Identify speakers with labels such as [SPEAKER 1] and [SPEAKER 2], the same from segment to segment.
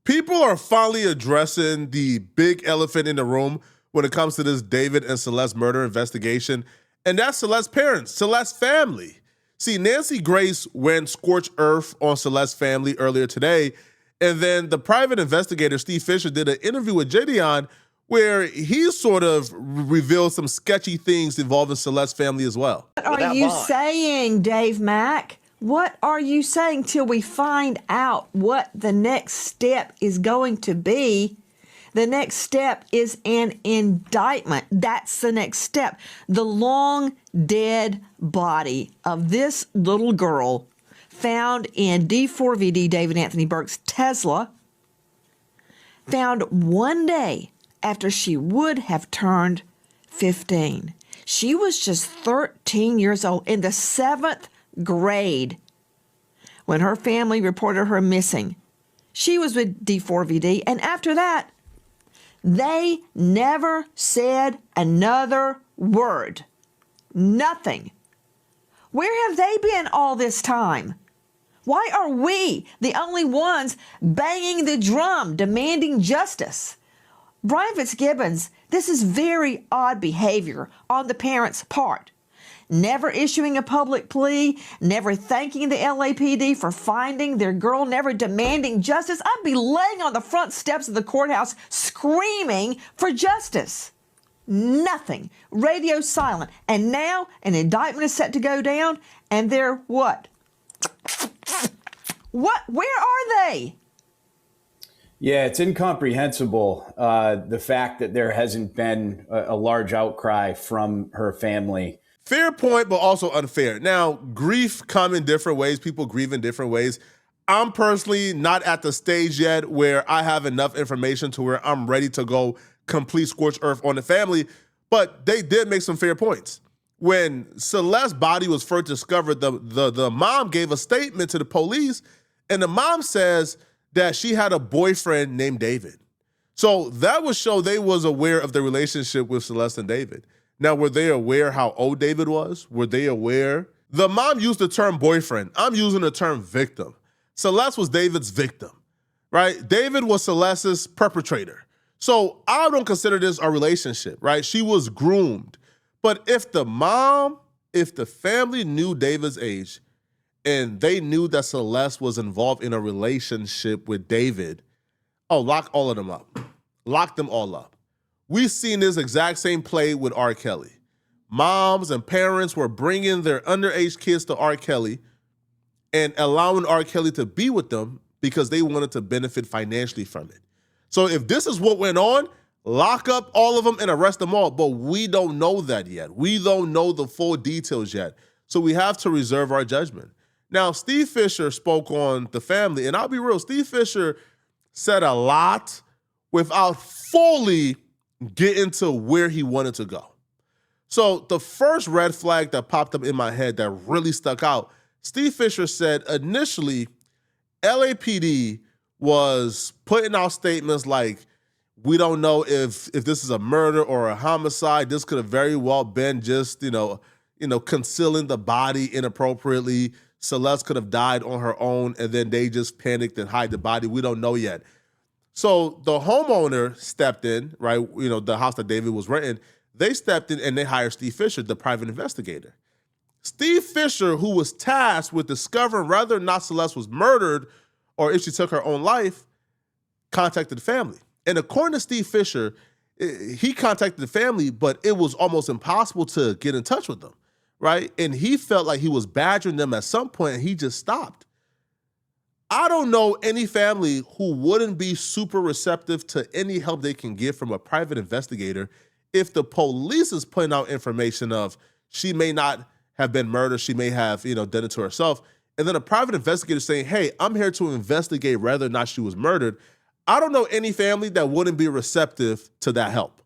[SPEAKER 1] People are finally addressing the big elephant in the room when it comes to this David and Celeste murder investigation, and that's Celeste's parents, Celeste's family. See, Nancy Grace went scorched earth on Celeste's family earlier today, and then the private investigator, Steve Fisher, did an interview with Jadion where he sort of revealed some sketchy things involving Celeste's family as well.
[SPEAKER 2] What are you saying, Dave Mack? What are you saying till we find out what the next step is going to be? The next step is an indictment. That's the next step. The long dead body of this little girl found in D4vd David Anthony Burke's Tesla, found one day after she would have turned 15. She was just 13 years old in the 7th grade when her family reported her missing. She was with D4vd, and after that, they never said another word. Nothing. Where have they been all this time? Why are we the only ones banging the drum, demanding justice? Brian Fitzgibbons, this is very odd behavior on the parents' part. Never issuing a public plea, never thanking the LAPD for finding their girl, never demanding justice. I'd be laying on the front steps of the courthouse screaming for justice. Nothing. Radio silent. And now an indictment is set to go down, and they're what? What? Where are they?
[SPEAKER 3] Yeah, it's incomprehensible, the fact that there hasn't been a large outcry from her family.
[SPEAKER 1] Fair point, but also unfair. Now, grief come in different ways. People grieve in different ways. I'm personally not at the stage yet where I have enough information to where I'm ready to go complete scorched earth on the family, but they did make some fair points. When Celeste's body was first discovered, the mom gave a statement to the police, and the mom says that she had a boyfriend named David. So that would show they was aware of the relationship with Celeste and David. Now, were they aware how old David was? Were they aware? The mom used the term boyfriend. I'm using the term victim. Celeste was David's victim, right? David was Celeste's perpetrator. So I don't consider this a relationship, right? She was groomed. But if the family knew David's age and they knew that Celeste was involved in a relationship with David, lock all of them up. Lock them all up. We've seen this exact same play with R. Kelly. Moms and parents were bringing their underage kids to R. Kelly and allowing R. Kelly to be with them because they wanted to benefit financially from it. So if this is what went on, lock up all of them and arrest them all. But we don't know that yet. We don't know the full details yet. So we have to reserve our judgment. Now, Steve Fisher spoke on the family, and I'll be real, Steve Fisher said a lot without fully getting to where he wanted to go. So the first red flag that popped up in my head that really stuck out, Steve Fisher said initially LAPD was putting out statements like, we don't know if this is a murder or a homicide. This could have very well been just, concealing the body inappropriately. Celeste could have died on her own and then they just panicked and hide the body. We don't know yet. So the homeowner stepped in, right? The house that David was renting, they stepped in and they hired Steve Fisher, the private investigator. Steve Fisher, who was tasked with discovering whether or not Celeste was murdered or if she took her own life, contacted the family. And according to Steve Fisher, he contacted the family, but it was almost impossible to get in touch with them, right? And he felt like he was badgering them at some point and he just stopped. I don't know any family who wouldn't be super receptive to any help they can get from a private investigator if the police is putting out information of she may not have been murdered, she may have, done it to herself, and then a private investigator saying, hey, I'm here to investigate whether or not she was murdered. I don't know any family that wouldn't be receptive to that help.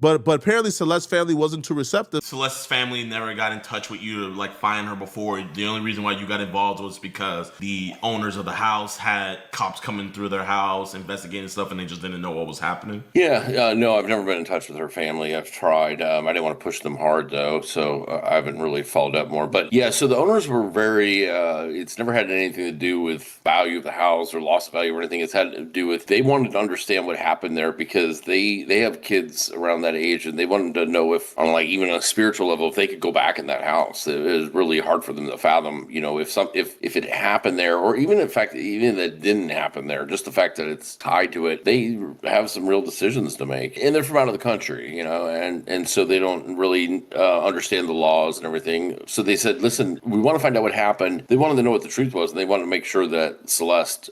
[SPEAKER 1] But apparently Celeste's family wasn't too receptive.
[SPEAKER 4] Celeste's family never got in touch with you to like find her before. The only reason why you got involved was because the owners of the house had cops coming through their house investigating stuff, and they just didn't know what was happening.
[SPEAKER 5] Yeah, no, I've never been in touch with her family. I've tried. I didn't want to push them hard though, so I haven't really followed up more. But yeah, so the owners were very. It's never had anything to do with value of the house or loss of value or anything. It's had to do with they wanted to understand what happened there because they have kids around that age, and they wanted to know if, on like even a spiritual level, if they could go back in that house. It was really hard for them to fathom, if it happened there, or even in fact, even if it didn't happen there, just the fact that it's tied to it, they have some real decisions to make, and they're from out of the country, and so they don't really understand the laws and everything. So they said, listen, we want to find out what happened. They wanted to know what the truth was, and they wanted to make sure that Celeste,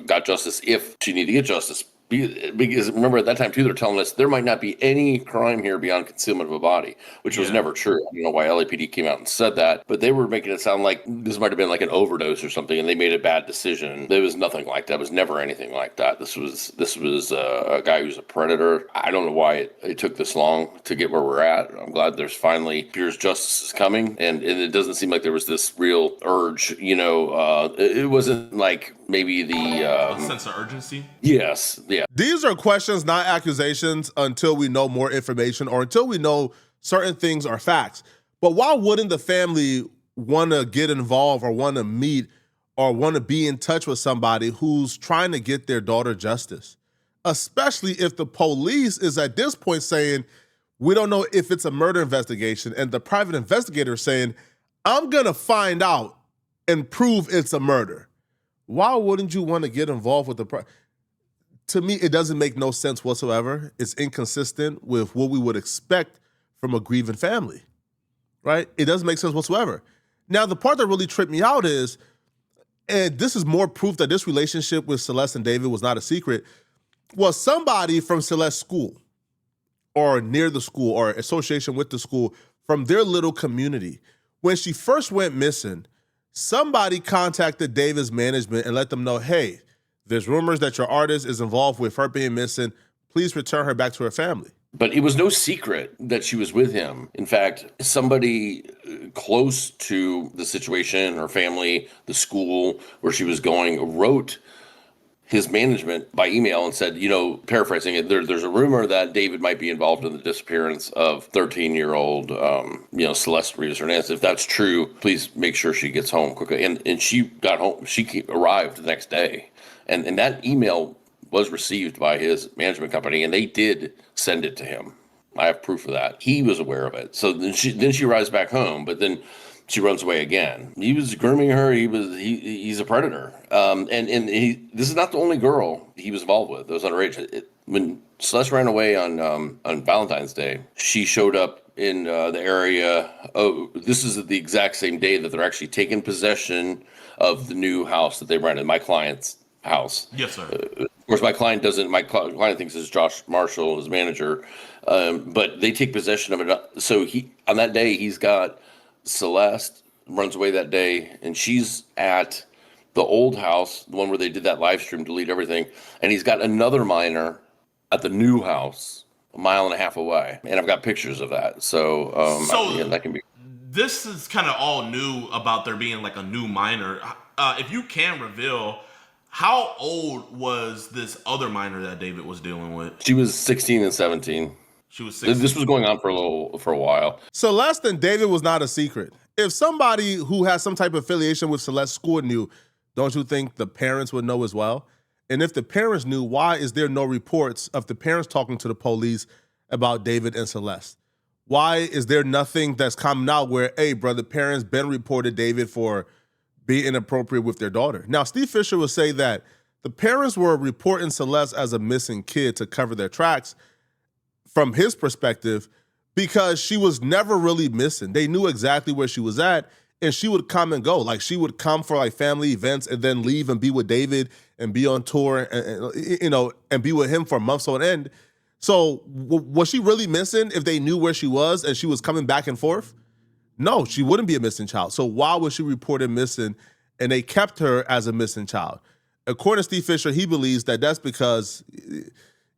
[SPEAKER 5] got justice if she needed to get justice. Because remember, at that time too, they're telling us there might not be any crime here beyond concealment of a body, which was never true. I don't know why LAPD came out and said that, but they were making it sound like this might have been like an overdose or something, and they made a bad decision. There was nothing like that. It was never anything like that. This was a guy who's a predator. I don't know why it took this long to get where we're at. I'm glad there's finally appears justice is coming, and it doesn't seem like there was this real urge. It wasn't like maybe the
[SPEAKER 4] sense of urgency.
[SPEAKER 5] Yes, yeah.
[SPEAKER 1] These are questions, not accusations, until we know more information or until we know certain things are facts. But why wouldn't the family want to get involved or want to meet or want to be in touch with somebody who's trying to get their daughter justice? Especially if the police is at this point saying, we don't know if it's a murder investigation, and the private investigator is saying, I'm going to find out and prove it's a murder. Why wouldn't you want to get involved with To me, it doesn't make no sense whatsoever. It's inconsistent with what we would expect from a grieving family, right? It doesn't make sense whatsoever. Now, the part that really tripped me out is, and this is more proof that this relationship with Celeste and David was not a secret, was somebody from Celeste's school or near the school or association with the school from their little community. When she first went missing, somebody contacted David's management and let them know, hey, there's rumors that your artist is involved with her being missing. Please return her back to her family.
[SPEAKER 5] But it was no secret that she was with him. In fact, somebody close to the situation, her family, the school where she was going, wrote his management by email and said, paraphrasing it, there's a rumor that David might be involved in the disappearance of 13-year-old, Celeste Rivas Hernandez. If that's true, please make sure she gets home quickly. And she got home. She arrived the next day. And that email was received by his management company, and they did send it to him. I have proof of that. He was aware of it. So then she arrives back home, but then she runs away again. He was grooming her. He's a predator. This is not the only girl he was involved with that was underage. When Celeste ran away on Valentine's Day, she showed up in the area. Oh, this is the exact same day that they're actually taking possession of the new house that they rented, my client's house.
[SPEAKER 4] Yes, sir.
[SPEAKER 5] Of course, my client doesn't. My client thinks it's Josh Marshall, his manager, but they take possession of it. So on that day, he's got Celeste runs away that day, and she's at the old house, the one where they did that live stream, delete everything, and he's got another minor at the new house, a mile and a half away, and I've got pictures of that. So that can be.
[SPEAKER 4] This is kind of all new about there being like a new minor. If you can reveal, how old was this other minor that David was dealing with?
[SPEAKER 5] She was 16 and 17.
[SPEAKER 4] She was 16.
[SPEAKER 5] This was going on for a while.
[SPEAKER 1] Celeste and David was not a secret. If somebody who has some type of affiliation with Celeste's school knew, don't you think the parents would know as well? And if the parents knew, why is there no reports of the parents talking to the police about David and Celeste? Why is there nothing that's coming out where, hey, brother, parents been reported David for being inappropriate with their daughter? Now, Steve Fisher will say that the parents were reporting Celeste as a missing kid to cover their tracks from his perspective because she was never really missing. They knew exactly where she was at, and she would come and go. Like, she would come for like family events and then leave and be with David and be on tour and be with him for months on end. So was she really missing if they knew where she was and she was coming back and forth? No, she wouldn't be a missing child. So why was she reported missing and they kept her as a missing child? According to Steve Fisher, he believes that that's because,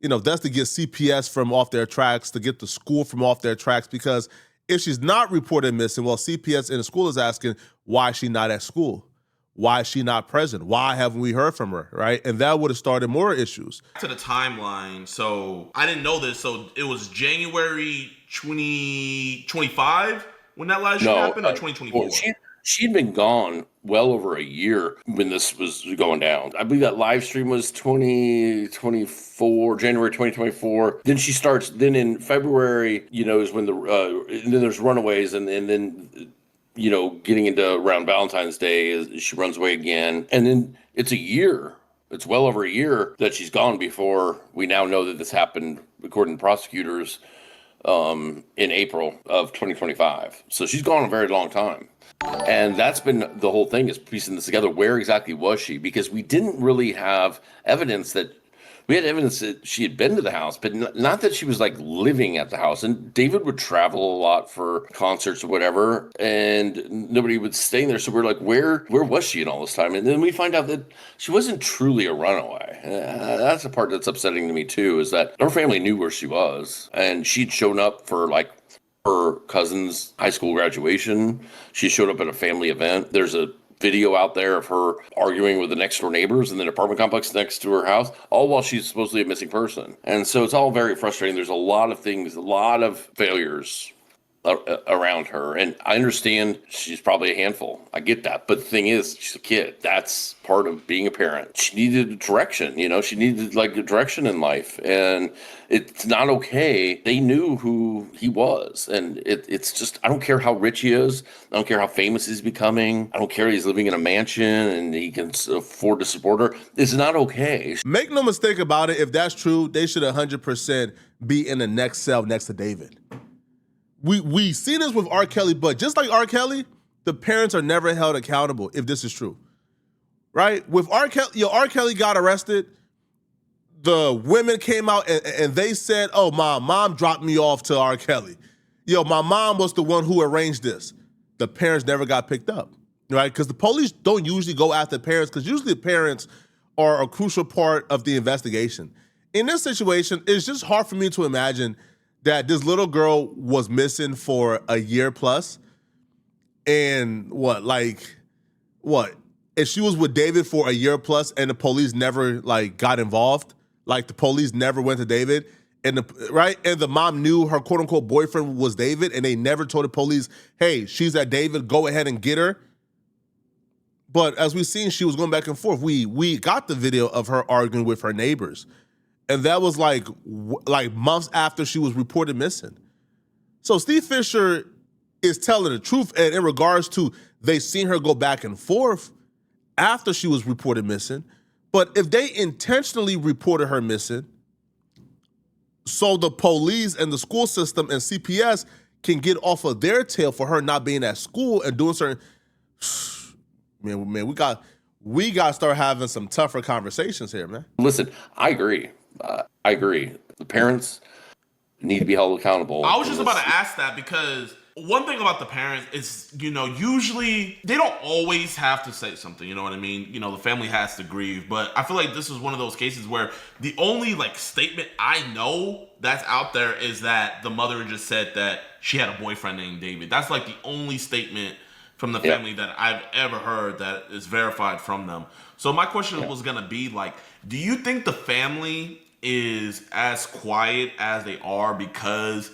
[SPEAKER 1] that's to get CPS from off their tracks, to get the school from off their tracks, because if she's not reported missing, well, CPS in the school is asking, why is she not at school? Why is she not present? Why haven't we heard from her, right? And that would have started more issues.
[SPEAKER 4] To the timeline, so I didn't know this, so it was January 2025 when that last shit happened, or 2024?
[SPEAKER 5] Well, she'd been gone well over a year when this was going down. I believe that live stream was 2024, January 2024. Then she starts, then in February, is when and then there's runaways, and then getting into around Valentine's Day, she runs away again. And then it's a year. It's well over a year that she's gone before we now know that this happened, according to prosecutors, in April of 2025. So she's gone a very long time. And that's been the whole thing, is piecing this together. Where exactly was she? Because we didn't really have evidence that we had evidence that she had been to the house, but not that she was like living at the house. And David would travel a lot for concerts or whatever, and nobody would stay there. So we're like, where was she in all this time? And then we find out that she wasn't truly a runaway. That's the part that's upsetting to me too, is that her family knew where she was, and she'd shown up for like her cousin's high school graduation. She showed up at a family event. There's a video out there of her arguing with the next door neighbors in the apartment complex next to her house, all while she's supposedly a missing person. And so it's all very frustrating. There's a lot of things, a lot of failures around her. And I understand she's probably a handful. I get that. But the thing is, she's a kid. That's part of being a parent. She needed direction, she needed like a direction in life. And it's not okay. They knew who he was. And it's just, I don't care how rich he is. I don't care how famous he's becoming. I don't care he's living in a mansion and he can afford to support her. It's not okay.
[SPEAKER 1] Make no mistake about it. If that's true, they should 100% be in the next cell next to David. We see this with R. Kelly, but just like R. Kelly, the parents are never held accountable if this is true, right? With R. Kelly, R. Kelly got arrested. The women came out and they said, oh, my mom dropped me off to R. Kelly. My mom was the one who arranged this. The parents never got picked up, right? Because the police don't usually go after parents, because usually the parents are a crucial part of the investigation. In this situation, it's just hard for me to imagine that this little girl was missing for a year plus. And if she was with David for a year plus and the police never got involved, the police never went to David, and the mom knew her quote unquote boyfriend was David, and they never told the police, hey, she's at David, go ahead and get her. But as we've seen, she was going back and forth. We got the video of her arguing with her neighbors. And that was like months after she was reported missing. So Steve Fisher is telling the truth. And in regards to they seen her go back and forth after she was reported missing. But if they intentionally reported her missing, so the police and the school system and CPS can get off of their tail for her not being at school and doing certain, man, we got to start having some tougher conversations here, man.
[SPEAKER 5] Listen, I agree. The parents need to be held accountable.
[SPEAKER 4] I was just about to ask that, because one thing about the parents is, usually they don't always have to say something, you know what I mean? The family has to grieve, but I feel like this is one of those cases where the only statement I know that's out there is that the mother just said that she had a boyfriend named David. That's the only statement from the family that I've ever heard that is verified from them. So my question was going to be do you think the family is as quiet as they are because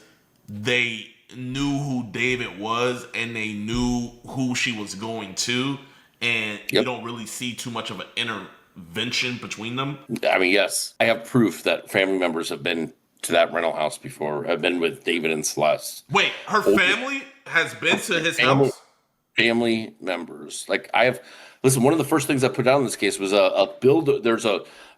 [SPEAKER 4] they knew who David was and they knew who she was going to, and you don't really see too much of an intervention between them?
[SPEAKER 5] I mean, yes. I have proof that family members have been to that rental house before. I've been with David and Celeste.
[SPEAKER 4] Wait, her family has been to his house?
[SPEAKER 5] Family members. Listen, one of the first things I put down in this case was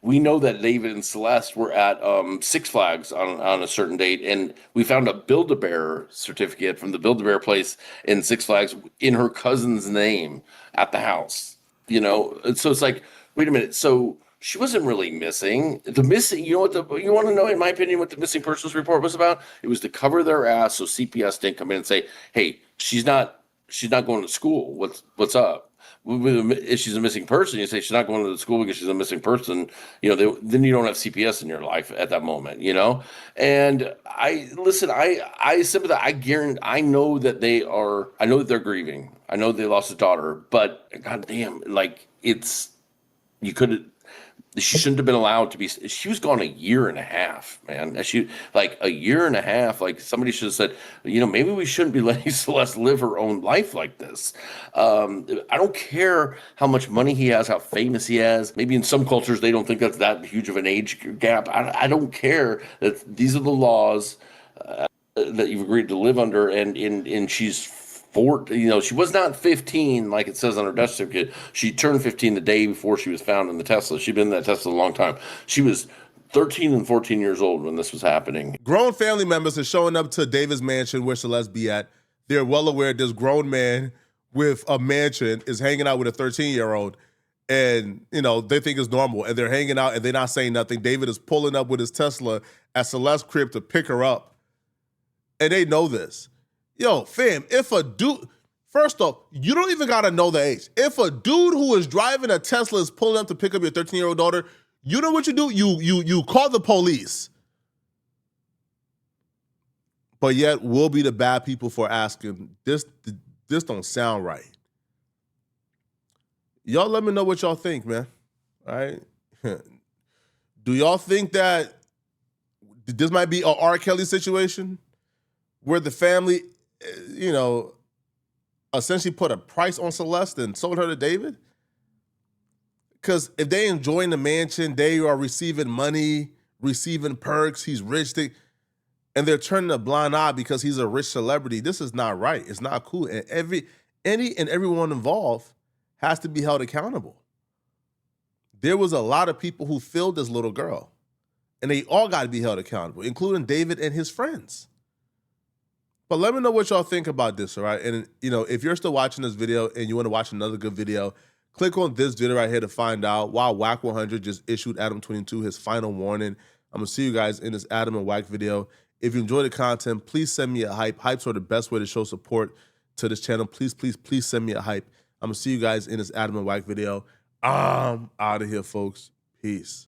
[SPEAKER 5] we know that David and Celeste were at Six Flags on a certain date, and we found a Build-A-Bear certificate from the Build-A-Bear place in Six Flags in her cousin's name at the house. And so it's wait a minute. So she wasn't really missing. You want to know, in my opinion, what the missing persons report was about? It was to cover their ass so CPS didn't come in and say, hey, she's not going to school. What's up? If she's a missing person, you say she's not going to the school because she's a missing person. Then you don't have CPS in your life at that moment. And I sympathize. I guarantee. I know that they are. I know that they're grieving. I know they lost a daughter, but goddamn, like you could. She shouldn't have been allowed to be. She was gone a year and a half, man. A year and a half. Like somebody should have said, maybe we shouldn't be letting Celeste live her own life like this. I don't care how much money he has, how famous he is. Maybe in some cultures they don't think that's that huge of an age gap. I don't care. That these are the laws that you've agreed to live under, and she's she was not 15 like it says on her death certificate. She turned 15 the day before she was found in the Tesla. She'd been in that Tesla a long time. She was 13 and 14 years old when this was happening.
[SPEAKER 1] Grown family members are showing up to David's mansion where Celeste be at. They're well aware this grown man with a mansion is hanging out with a 13-year-old, and they think it's normal, and they're hanging out and they're not saying nothing. David is pulling up with his Tesla at Celeste's crib to pick her up, and they know this. Yo, fam, if a dude, first off, you don't even gotta know the age. If a dude who is driving a Tesla is pulling up to pick up your 13-year-old daughter, you know what you do? You call the police. But yet we'll be the bad people for asking. This don't sound right. Y'all let me know what y'all think, man. All right? Do y'all think that this might be a R. Kelly situation where the family, essentially put a price on Celeste and sold her to David? Because if they enjoying the mansion, they are receiving money, receiving perks, he's rich, and they're turning a blind eye because he's a rich celebrity. This is not right. It's not cool. And everyone involved has to be held accountable. There was a lot of people who filled this little girl, and they all got to be held accountable, including David and his friends. But let me know what y'all think about this, all right? And, if you're still watching this video and you want to watch another good video, click on this video right here to find out why Whack 100 just issued Adam 22 his final warning. I'm going to see you guys in this Adam and Whack video. If you enjoy the content, please send me a hype. Hypes are the best way to show support to this channel. Please, please, please send me a hype. I'm going to see you guys in this Adam and Whack video. I'm out of here, folks. Peace.